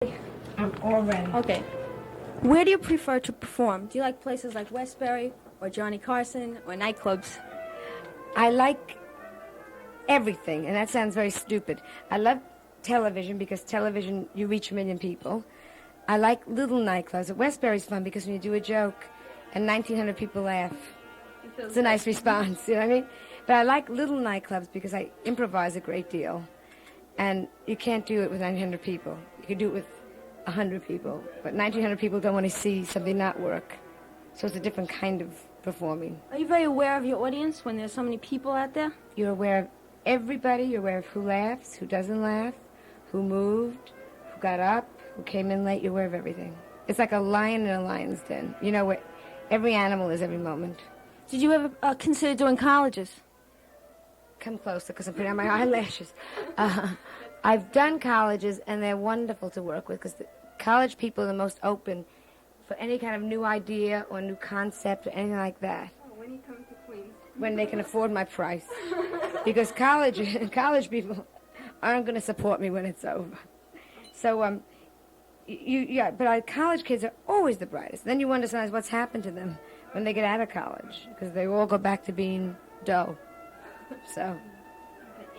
I'm all ready. Okay. Where do you prefer to perform? Do you like places like Westbury or Johnny Carson or nightclubs? I like everything, and that sounds very stupid. I love television because television, you reach a million people. I like little nightclubs. Westbury's fun because when you do a joke and 1,900 people laugh, it's a nice response, you know what I mean? But I like little nightclubs because I improvise a great deal. And you can't do it with 1,900 people. You can do it with 100 people. But 1,900 people don't want to see something not work. So it's a different kind of performing. Are you very aware of your audience when there's so many people out there? You're aware of everybody. You're aware of who laughs, who doesn't laugh, who moved, who got up, who came in late. You're aware of everything. It's like a lion in a lion's den. You know where every animal is every moment. Did you ever consider doing colleges? Come closer because I'm putting on my eyelashes. I've done colleges, and they're wonderful to work with because the college people are the most open for any kind of new idea or new concept or anything like that. Oh, when you come to Queens. When they can afford my price. Because college people aren't going to support me when it's over. So, but college kids are always the brightest. Then you wonder sometimes what's happened to them when they get out of college, because they all go back to being dull. So.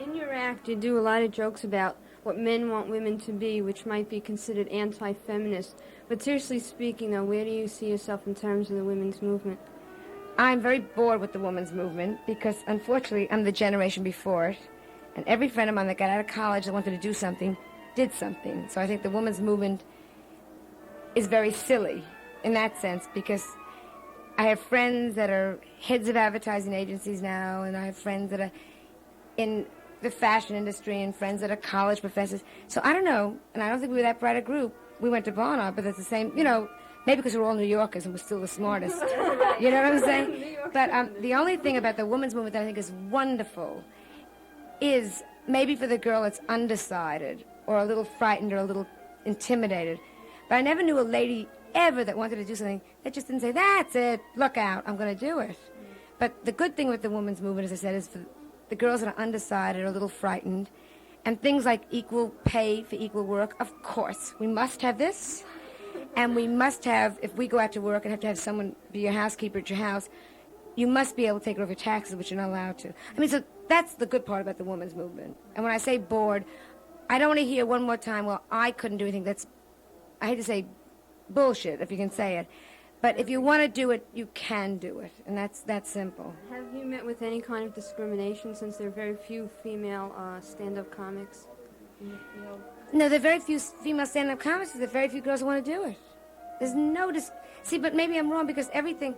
In your act, you do a lot of jokes about what men want women to be, which might be considered anti-feminist. But seriously speaking, though, where do you see yourself in terms of the women's movement? I'm very bored with the women's movement because, unfortunately, I'm the generation before it. And every friend of mine that got out of college that wanted to do something did something. So I think the women's movement is very silly in that sense because I have friends that are heads of advertising agencies now, and I have friends that are in the fashion industry and friends that are college professors. So I don't know, and I don't think we were that bright a group. We went to Barnard, but it's the same, maybe because we're all New Yorkers and we're still the smartest. You know what I'm saying? But the only thing about the women's movement that I think is wonderful is maybe for the girl that's undecided or a little frightened or a little intimidated. But I never knew a lady ever that wanted to do something that just didn't say, that's it, look out, I'm going to do it. But the good thing with the women's movement, as I said, is for the girls that are undecided or a little frightened, and things like equal pay for equal work, of course. We must have this, and we must have, if we go out to work and have to have someone be your housekeeper at your house, you must be able to take care of your taxes, which you're not allowed to. I mean, so that's the good part about the women's movement. And when I say bored, I don't want to hear one more time, well, I couldn't do anything. That's, I hate to say bullshit, if you can say it. But if you want to do it, you can do it, and that's that simple. Have you met with any kind of discrimination since there are very few female stand-up comics in the field? No, there are very few female stand-up comics. There are very few girls who want to do it. There's no see, but maybe I'm wrong because everything.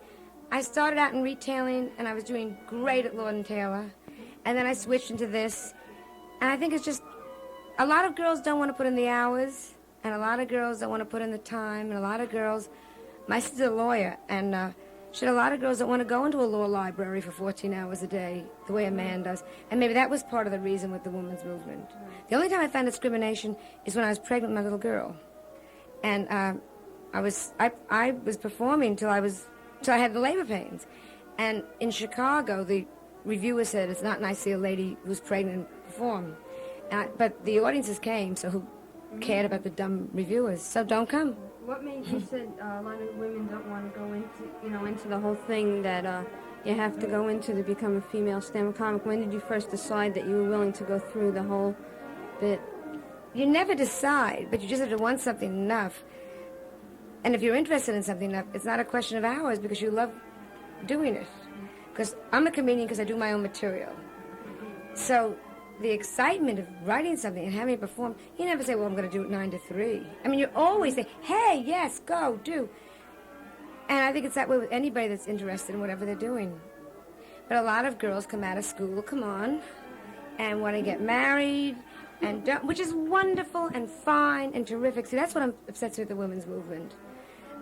I started out in retailing, and I was doing great at Lord & Taylor, and then I switched into this, and I think it's just a lot of girls don't want to put in the hours, and a lot of girls don't want to put in the time, and a lot of girls. My sister's a lawyer, and a lot of girls don't want to go into a law library for 14 hours a day, the way a man does. And maybe that was part of the reason with the women's movement. The only time I found discrimination is when I was pregnant with my little girl. And I was performing till I had the labor pains. And in Chicago, the reviewer said, it's not nice to see a lady who's pregnant perform. But the audiences came, so who cared about the dumb reviewers? So don't come. What made you say a lot of women don't want to go into the whole thing that you have to go into to become a female stand-up comic? When did you first decide that you were willing to go through the whole bit? You never decide, but you just have to want something enough. And if you're interested in something enough, it's not a question of hours because you love doing it. Because I'm a comedian because I do my own material. So the excitement of writing something and having it perform, you never say, well, I'm going to do it 9 to 3. I mean, you always say, hey, yes, go, do. And I think it's that way with anybody that's interested in whatever they're doing. But a lot of girls come out of school, and want to get married, which is wonderful and fine and terrific. See, that's what I'm obsessed with the women's movement.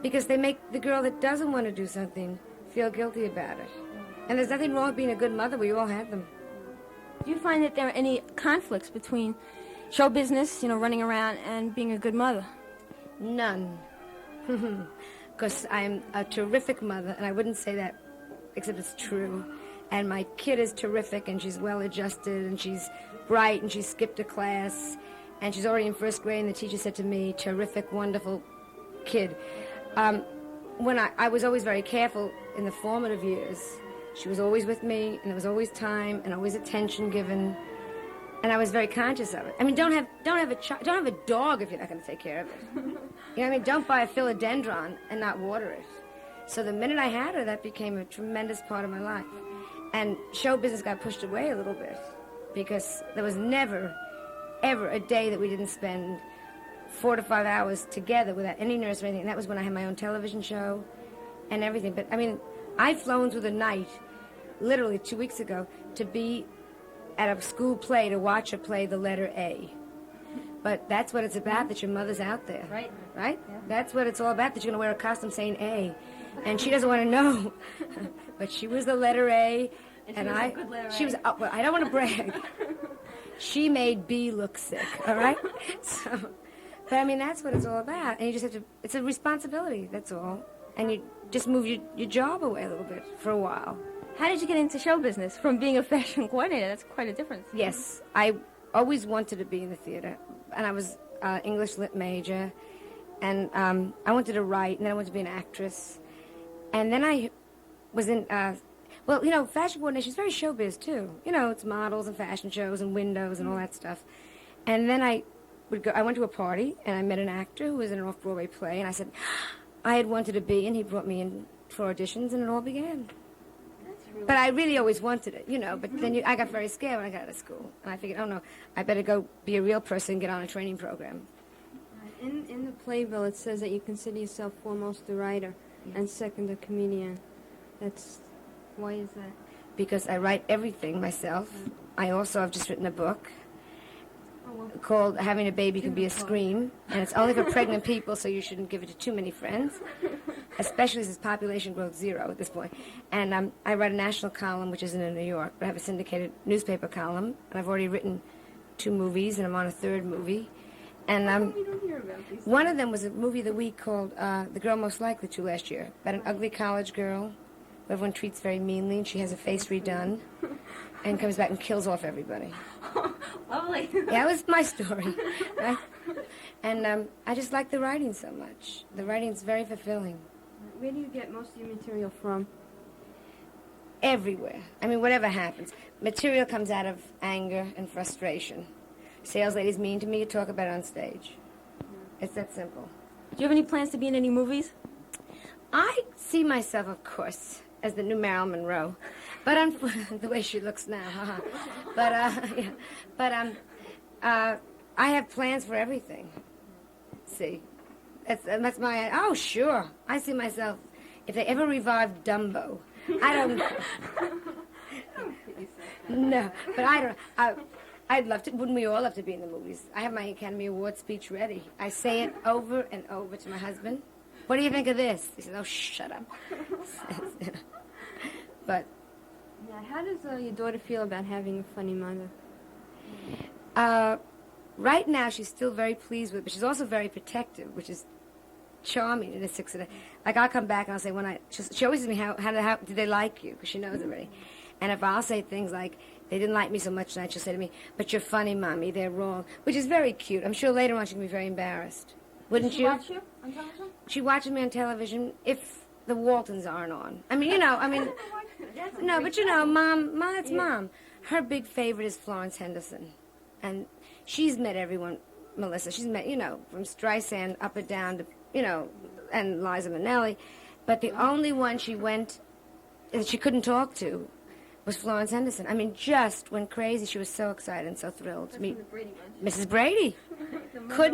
Because they make the girl that doesn't want to do something feel guilty about it. And there's nothing wrong with being a good mother. We all have them. Do you find that there are any conflicts between show business, running around, and being a good mother? None. Because I'm a terrific mother, and I wouldn't say that except it's true. And my kid is terrific, and she's well-adjusted, and she's bright, and she skipped a class, and she's already in first grade, and the teacher said to me, terrific, wonderful kid. When I was always very careful in the formative years. She was always with me, and there was always time and always attention given, and I was very conscious of it. I mean, don't have a dog if you're not going to take care of it. You know what I mean? Don't buy a philodendron and not water it. So the minute I had her, that became a tremendous part of my life. And show business got pushed away a little bit because there was never, ever a day that we didn't spend 4 to 5 hours together without any nurse or anything. And that was when I had my own television show and everything. But, I mean, I'd flown through the night, literally 2 weeks ago, to be at a school play to watch her play the letter A. But that's what it's about, that your mother's out there. Right. Right? Yeah. That's what it's all about, that you're going to wear a costume saying A. And she doesn't want to know. But she was the letter A. And she was a good letter She A. was, well, I don't want to brag. She made B look sick, all right? So, but, I mean, that's what it's all about. And you just have to, it's a responsibility, that's all. And you just move your job away a little bit for a while. How did you get into show business from being a fashion coordinator? That's quite a difference. Yes, I always wanted to be in the theater. And I was English lit major. And I wanted to write, and then I wanted to be an actress. And then I was in, well, you know, fashion coordination is very showbiz, too. You know, it's models and fashion shows and windows and all that stuff. And then I went to a party, and I met an actor who was in an off-Broadway play, and I said, I had wanted to be, and he brought me in for auditions, and it all began. But I really always wanted it, you know, but then I got very scared when I got out of school. And I figured, oh, no, I better go be a real person and get on a training program. In the playbill, it says that you consider yourself foremost a writer and second a comedian. Why is that? Because I write everything myself. I also have just written a book called Having a Baby Can Be a Scream, and it's only for pregnant people, so you shouldn't give it to too many friends, especially since population growth 0 at this point. And I write a national column, which isn't in New York, but I have a syndicated newspaper column, and I've already written 2 movies, and I'm on a 3rd movie. And We don't hear about these. one of them was a movie of the week called The Girl Most Likely to last year, about an ugly college girl who everyone treats very meanly, and she has her face redone and comes back and kills off everybody. Lovely. Yeah, that was my story. Right? And I just like the writing so much. The writing's very fulfilling. Where do you get most of your material from? Everywhere. I mean, whatever happens. Material comes out of anger and frustration. Sales lady's mean to me, you talk about it on stage. It's that simple. Do you have any plans to be in any movies? I see myself, of course, as the new Marilyn Monroe, but the way she looks now. Haha. But yeah. But I have plans for everything. See, that's my. Oh, sure. I see myself. If they ever revive Dumbo, I don't know. No, but I don't. I'd love to. Wouldn't we all love to be in the movies? I have my Academy Award speech ready. I say it over and over to my husband. What do you think of this? He says, "Oh, shut up." But Yeah. How does your daughter feel about having a funny mother? right now, she's still very pleased with it, but she's also very protective, which is charming in a 6 and a. Like I'll come back and I'll say she always asks me how did they like you, because she knows already. And if I'll say things like, they didn't like me so much tonight, she'll say to me, but you're funny, Mommy, they're wrong, which is very cute. I'm sure later on she can be very embarrassed. Wouldn't you? Watch you on television? She watches me on television if the Waltons aren't on. I mean, no, but Mom, it's Mom. Her big favorite is Florence Henderson. And she's met everyone, Melissa. She's met, from Streisand up and down to, and Liza Minnelli. But the only one she went, that she couldn't talk to, was Florence Henderson. I mean, just went crazy. She was so excited and so thrilled to meet Mrs. Brady. Could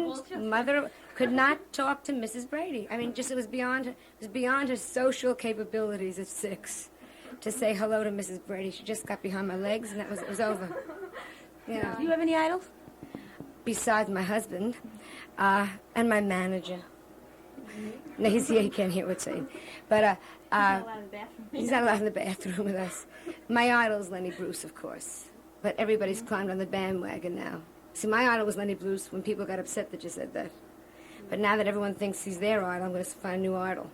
not talk to Mrs. Brady. I mean, it was beyond her social capabilities at 6 to say hello to Mrs. Brady. She just got behind my legs, and it was over. Do you have any idols? Besides my husband and my manager. No, he's here. He can't hear what's saying. But he's not allowed in the bathroom with us. My idol is Lenny Bruce, of course. But everybody's climbed on the bandwagon now. See, my idol was Lenny Bruce when people got upset that you said that. But now that everyone thinks he's their idol, I'm going to find a new idol.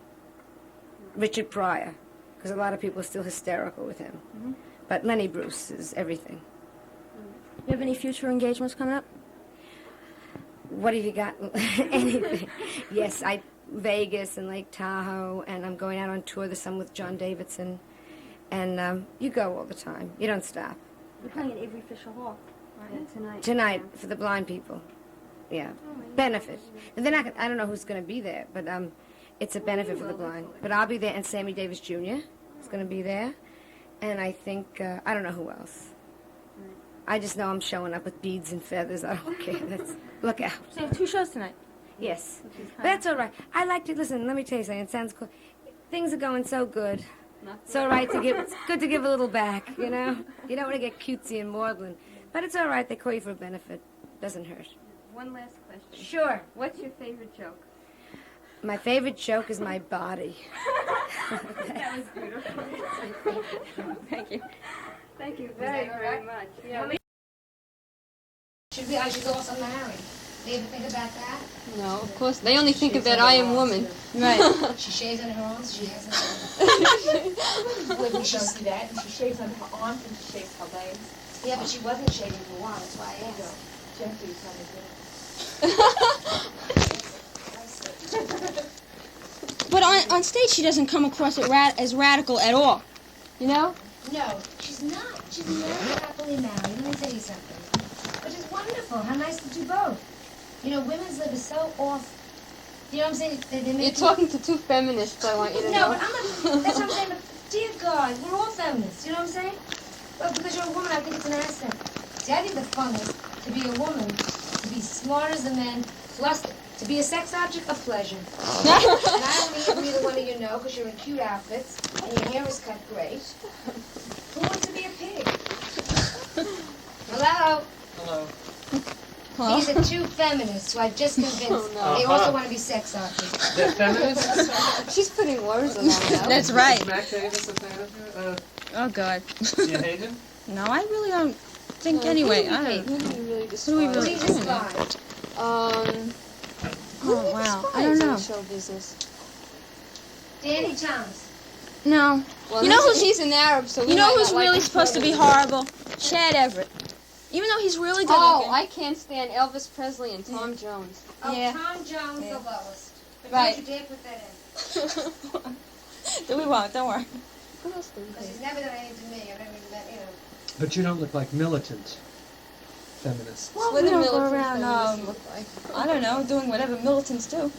Richard Pryor, because a lot of people are still hysterical with him. Mm-hmm. But Lenny Bruce is everything. Do you have any future engagements coming up? What have you got? Anything. Yes, Vegas and Lake Tahoe, and I'm going out on tour this summer with John Davidson. And you go all the time. You don't stop. You're playing at Avery Fisher Hall. Tonight. Tonight for the blind people. Yeah. Benefit. And they're not, I don't know who's going to be there, but it's a benefit for the blind. But I'll be there, and Sammy Davis Jr. is going to be there. And I think, I don't know who else. I just know I'm showing up with beads and feathers. I don't care. Look out. So you have 2 shows tonight. Yes. But that's all right. I like to, listen, let me tell you something. It sounds cool. Things are going so good. It's all right to give, it's good to give a little back, you know? You don't want to get cutesy and maudlin. But it's all right. They call you for a benefit. Doesn't hurt. One last question. Sure. What's your favorite joke? My favorite joke is my body. That was beautiful. Thank you. Thank you very, very much. Yeah. I should also marry. Do you ever think about that? No, of course. They only think of that I am woman. Right. She shaves under her arms. She has When she see that, and she shaves under her arms and she shaves her legs. Yeah, but she wasn't shaving for a while. That's why I asked. Gently, you tell me But on stage, she doesn't come across as radical at all. You know? No, she's not. She's very happily married. Let me tell you something. Which is wonderful. How nice to do both. You know, women's lib is so off. You know what I'm saying? They make You're talking to 2 feminists, I want you to No, know. but that's what I'm saying. But dear God, we're all feminists. You know what I'm saying? Well, because you're a woman, I think it's an asset. See, I think the fun is to be a woman, to be smart as a man, plus to be a sex object of pleasure. And I don't need neither one of you know because you're in cute outfits and your hair is cut great. Who wants to be a pig? Hello? Hello. Hello? These are 2 feminists who I just convinced they also want to be sex objects. The feminist? She's putting words in my mouth. That's right. Is Mac Davis a fan of you? Oh, God. Do you hate him? No, I really don't think anyway. I don't Who do you really Who do we despise? really Please despise. Oh, wow. I don't know. In show business. Danny Thomas. No. Well, You know who's- he's an Arab, so we You know might who's not like really him supposed to be better. horrible? Chad Everett. Even though he's really good Oh, looking. I can't stand Elvis Presley and Tom Jones. Oh, Yeah. Tom Jones, Yeah. the lowest. But Right. don't you dare put that in. We won't, don't worry. Who else do we Because think? he's never done anything to me. I've never even met, you know. But you don't look like militant feminists. Well, What we do don't go militant around, feminists look like? I don't know, doing whatever militants do.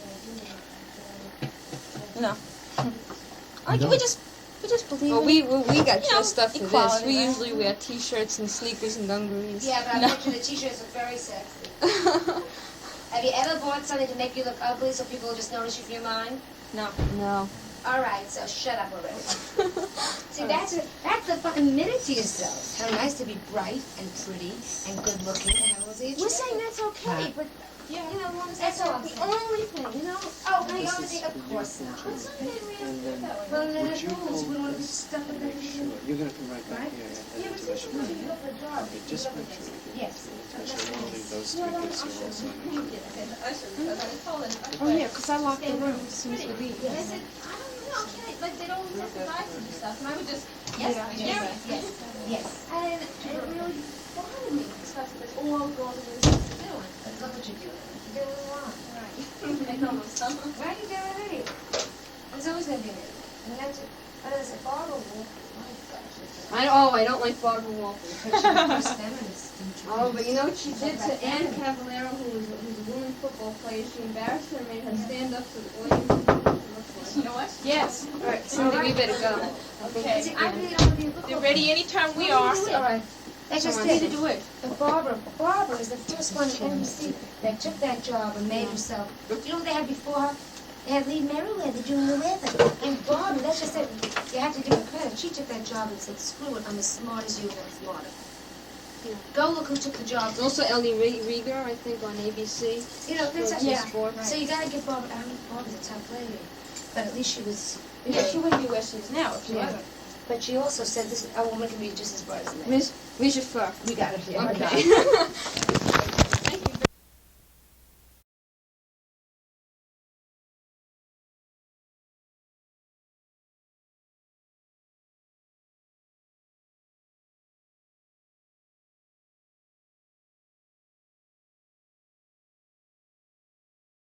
No. You don't? We just believe Well, in we got You know, dressed up for this. equality, We right? usually wear T-shirts and sneakers and dungarees. Yeah, but I No. bet you the t-shirts look very sexy. Have you ever bought something to make you look ugly so people will just notice you from your mind? No. No. All right, so shut up already. See, that's the fucking minute to yourself. How nice to be bright and pretty and good looking. We're saying that's okay, but you know, that's all I'm the saying. only thing, you know? Oh, the only thing, of course not. Well, then it's rules. We don't want to be stuck with that. You're going to come right back Right? here Yeah, and but finish see, your you look for a dog. Okay, just make sure. Yes. Make sure you leave those 3 gifts here also. Oh, yeah, because I locked the room as soon as we leave. Yes. Like, they don't recognize and stuff, and I would just... Yes, Yeah. yes, yes. And it really bothered me, especially with all girls and doing. But look what you're doing. You're doing wrong. Right. I know some. Why are you doing an idiot? There's always going to be an idiot. And that's it. But as a Barbara Wolf, my gosh. I don't like Barbara Walters. But she's the first feminist. Oh, but you know what she did to Anne Cavallero, who's a woman football player? She embarrassed her and made her stand up to the audience. You know what? Yes. All right, Cindy, we better go. Okay. See, I really don't want to be a They're ready anytime we are. All right. That's just Come on. it. Do it. But Barbara is the first one at NBC that took that job and made herself. You know what they had before her? They had Lee Merriweather doing the weather. And Barbara, that's just it. You have to give her credit. She took that job and said, screw it, I'm as smart as you and I'm smarter. Yeah. Go look who took the job. There's also Ellie Rieger, I think, on ABC. You know, that's Yeah. sports. So you gotta give Barbara, I mean, Barbara's a tough lady. But at least she was, Yeah, she wouldn't be where she is now if she Yeah. wasn't. but she also said this, a woman can be just as bright as a man. Where's your fur? We got it here. Okay.